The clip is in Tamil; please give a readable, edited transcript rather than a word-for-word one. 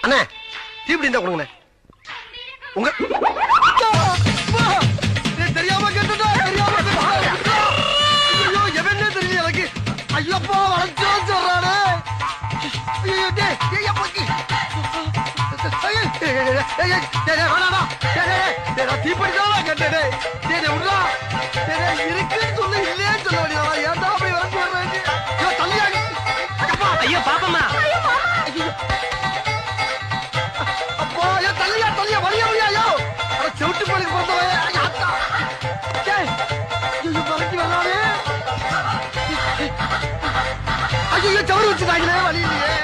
அண்ணே தீப்பிடி இருந்தா கொடுங்கண்ணே. உங்க தெரியாம கேட்டுட்டா தெரியாம ஐயோ எவனே தெரியல எனக்கு. ஐயோப்பா வளர்ச்சோ சொல்றானே. ஐயோ டேய் போச்சி. தீப்படி தான் கேட்டே. விடுறா இருக்குன்னு சொல்லு இல்லையே சொல்ல வேண்டியதா. ஏன்டா அப்படி வர சொல்றேன். தள்ளியாங்க. ஐயோ பாப்பம்மா. அப்பா ஏன் தள்ளியா தள்ளியா வழியா வழியா. செவிட்டு போலீஸ் பிறந்தவன். பறக்கி வர்றானே. ஐயோ சவறு வச்சுட்டாங்களே வழி இல்லையே.